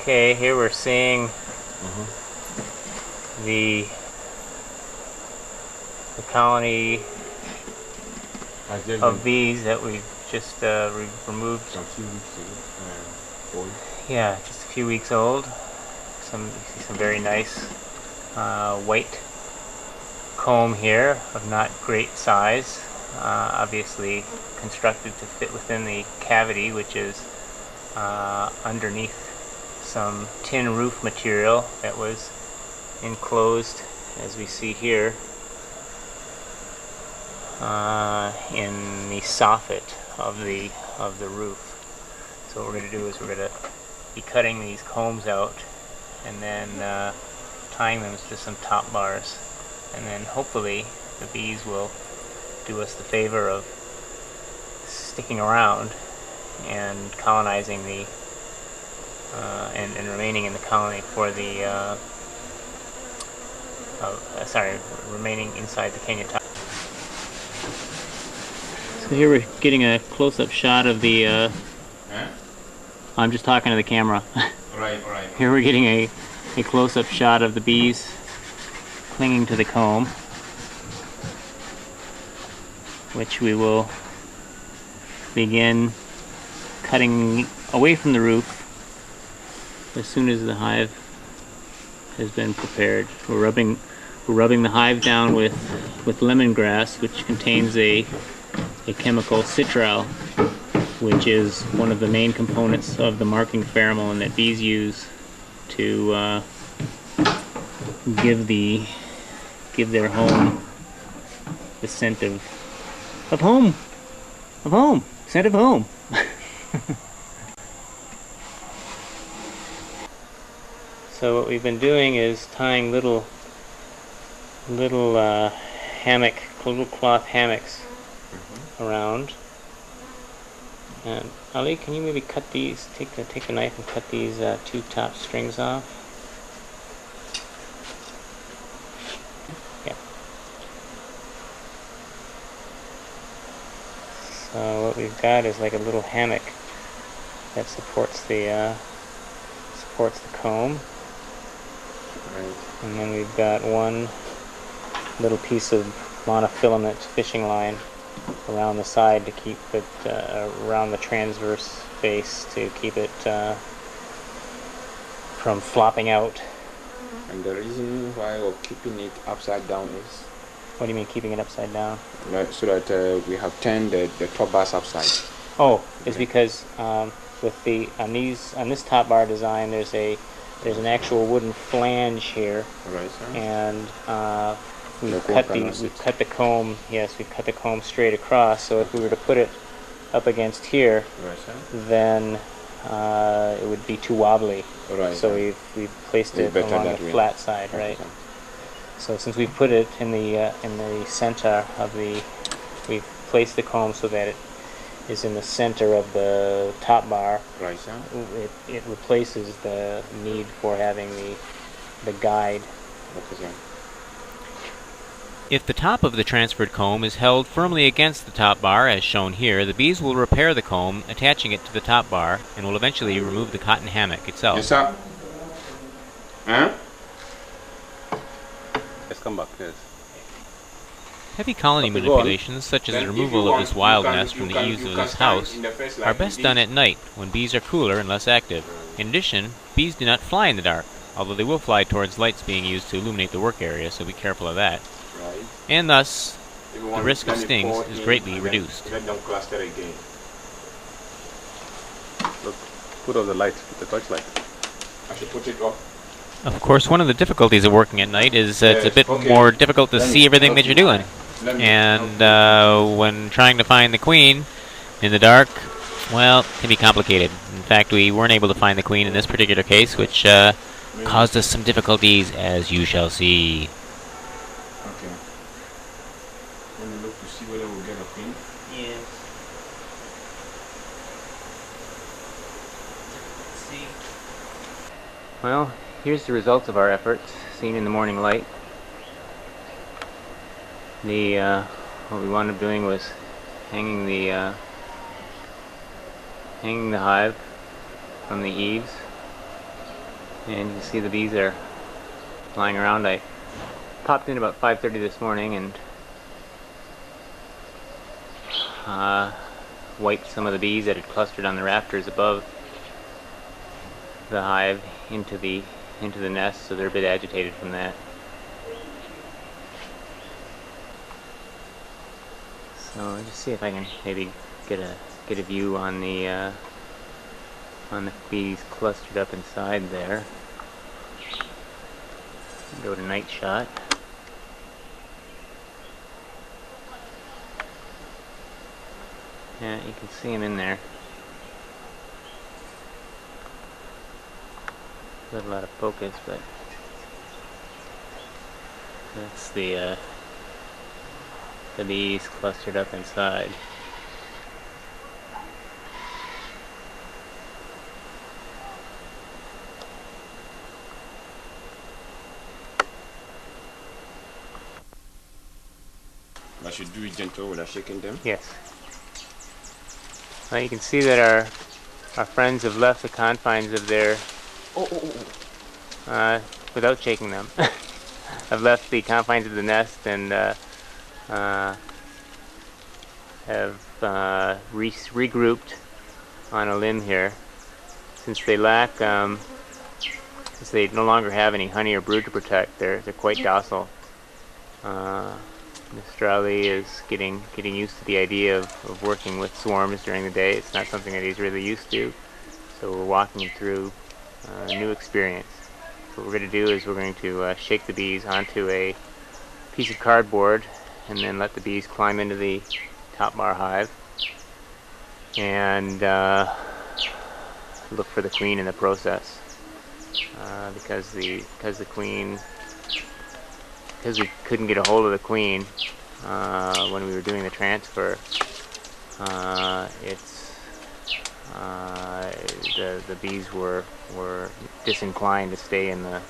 Okay, here we're seeing the colony of bees that we've just removed. A few weeks old. Yeah, just a few weeks old. You see some very nice white comb here of not great size. Obviously constructed to fit within the cavity, which is underneath some tin roof material that was enclosed, as we see here, in the soffit of the roof. So what we're going to do is we're going to be cutting these combs out and then tying them to some top bars, and then hopefully the bees will do us the favor of sticking around and colonizing the and remaining in the colony for the remaining inside the Kenya top. So here we're getting a close-up shot of the I'm just talking to the camera. Right. Here we're getting a close-up shot of the bees clinging to the comb, which we will begin cutting away from the roof as soon as the hive has been prepared. We're rubbing the hive down with lemongrass, which contains a chemical citral, which is one of the main components of the marking pheromone that bees use to give their home the scent of home, scent of home. So what we've been doing is tying little cloth hammocks around. And Ali, can you maybe cut these? Take a knife and cut these two top strings off. Yeah. So what we've got is like a little hammock that supports the comb. Right. And then we've got one little piece of monofilament fishing line around the side to keep it around the transverse face to keep it from flopping out. And the reason why we're keeping it upside down is? What do you mean keeping it upside down? So that we have turned the top bars upside. Oh, it's because with on this top bar design, there's an actual wooden flange here, Right, sir. and we've cut the comb. Yes, we've cut the comb straight across. So if we were to put it up against here, Right, sir. then it would be too wobbly. Right. So we've placed it along the flat side, right? Okay. So since we've put it in the center of we've placed the comb so that it is in the center of the top bar. Right, sir. It replaces the need for having the guide. Okay, sir. If the top of the transferred comb is held firmly against the top bar, as shown here, the bees will repair the comb, attaching it to the top bar, and will eventually remove the cotton hammock itself. Yes, sir. Huh? Let's come back, yes. Heavy colony manipulations, such as the removal of this wild nest from the eaves of this house, are best done at night, when bees are cooler and less active. In addition, bees do not fly in the dark, although they will fly towards lights being used to illuminate the work area, so be careful of that. Right. And thus, the risk of stings is greatly reduced. Let them cluster again. Look, put on the light, the torchlight. I should put it off. Of course, one of the difficulties of working at night is it's a bit more difficult to see everything that you're doing. And when trying to find the queen in the dark, well, it can be complicated. In fact, we weren't able to find the queen in this particular case, which caused us some difficulties, as you shall see. Okay. Let me look to see whether we'll get a queen. Yes. Let's see. Well, here's the results of our efforts, seen in the morning light. What we wound up doing was hanging the hive from the eaves And you can see the bees are flying around. I popped in about 5:30 this morning and wiped some of the bees that had clustered on the rafters above the hive into the nest, so they're a bit agitated from that. So I'll just see if I can maybe get a view on the bees clustered up inside there. Go to night shot. Yeah, you can see them in there. Not a lot of focus, but that's the bees clustered up inside. I should do it gentle without shaking them? Yes. Well, you can see that our friends have left the confines of their without shaking them. I've left the confines of the nest and have regrouped on a limb here. Since they no longer have any honey or brood to protect, they're quite docile. Mr. Ali is getting used to the idea of working with swarms during the day. It's not something that he's really used to, so we're walking him through a new experience. What we're going to do is we're going to shake the bees onto a piece of cardboard and then let the bees climb into the top bar hive and look for the queen in the process. Because we couldn't get a hold of the queen when we were doing the transfer, the bees were disinclined to stay in the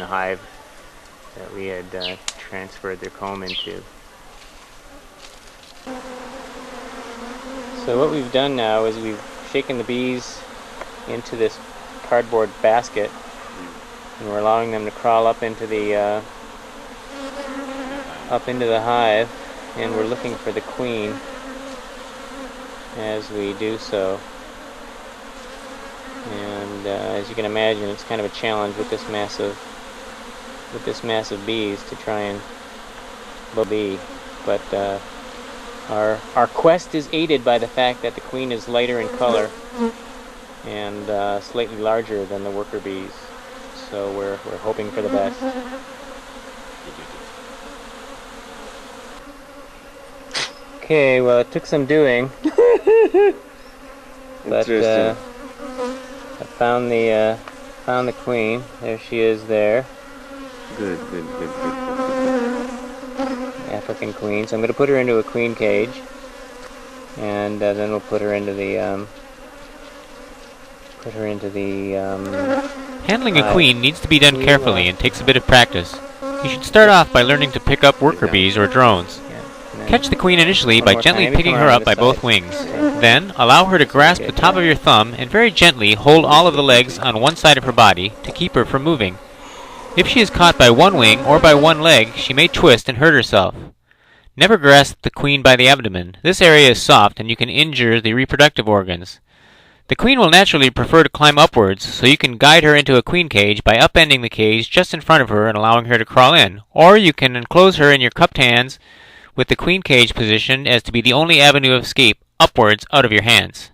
hive that we had transferred their comb into. So what we've done now is we've shaken the bees into this cardboard basket, and we're allowing them to crawl up into the hive, and we're looking for the queen as we do so. And as you can imagine, it's kind of a challenge with this massive bees to try and bee. But our quest is aided by the fact that the queen is lighter in color and slightly larger than the worker bees. So we're hoping for the best. Okay, well, it took some doing, but I found the queen. There she is there. Good. African queen. So I'm going to put her into a queen cage, and then we'll put her into the Handling a queen needs to be done carefully and takes a bit of practice. You should start off by learning to pick up worker bees or drones. Catch the queen initially by gently picking her up by both wings. Then, allow her to grasp the top of your thumb and very gently hold all of the legs on one side of her body to keep her from moving. If she is caught by one wing or by one leg, she may twist and hurt herself. Never grasp the queen by the abdomen. This area is soft and you can injure the reproductive organs. The queen will naturally prefer to climb upwards, so you can guide her into a queen cage by upending the cage just in front of her and allowing her to crawl in. Or you can enclose her in your cupped hands with the queen cage positioned as to be the only avenue of escape upwards out of your hands.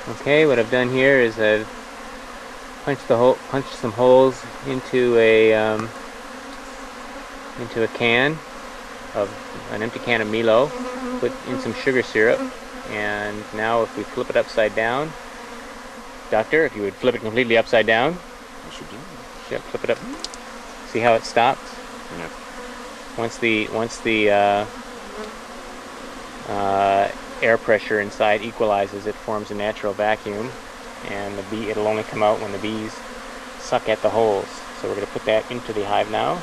Okay, what I've done here is I've punched some holes into an empty can of Milo, put in some sugar syrup, and now if we flip it upside down, Doctor, if you would flip it completely upside down. I should do. Yeah, flip it up. See how it stops? Yeah. Once the air pressure inside equalizes, it forms a natural vacuum, and it'll only come out when the bees suck at the holes. So we're going to put that into the hive now,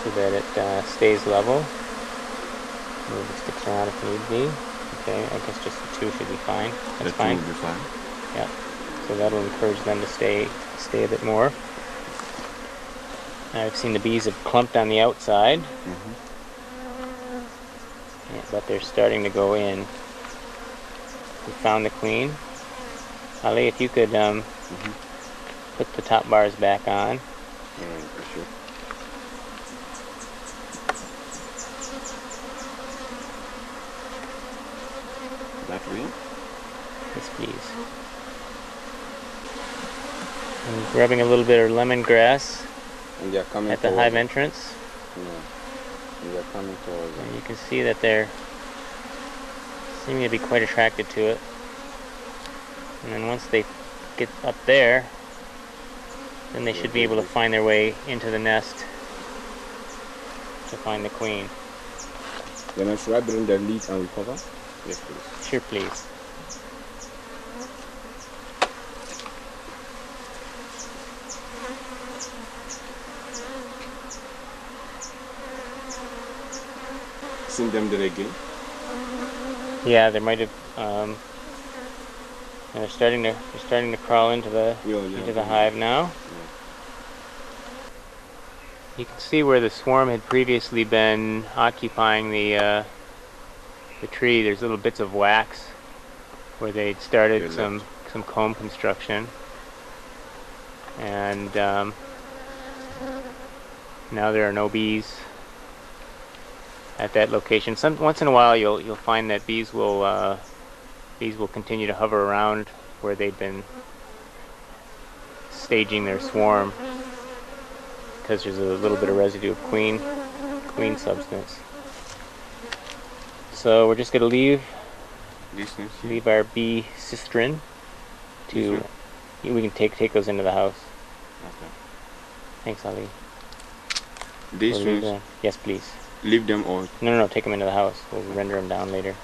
so that it stays level. Move the sticks around if need be. Okay, I guess just the two should be fine. That's The fine. two will be fine. Yeah. So that'll encourage them to stay a bit more. I've seen the bees have clumped on the outside, yeah, but they're starting to go in. We found the queen. Ali, if you could put the top bars back on. Alright, for sure. That way? Yes, please. I'm grabbing a little bit of lemongrass And they are coming at the towards hive us. entrance. Yeah. And they are coming towards us. And you can see that they're seeming to be quite attracted to it. And then once they get up there, then they should be able to find their way into the nest to find the queen. Then should I bring the lead and recover? Yes, please. Sure, please. Seen them there again? Yeah, they might have. And they're starting to crawl into the hive now. You can see where the swarm had previously been occupying the tree. There's little bits of wax where they'd started some comb construction, and now there are no bees at that location. Once in a while, you'll find that bees will continue to hover around where they've been staging their swarm, because there's a little bit of residue of queen substance. So we're just going to leave our bee cistern to. We can take those into the house. Okay. Thanks, Ali. These ones? Yes, please. Leave them or? No, take them into the house. We'll render them down later.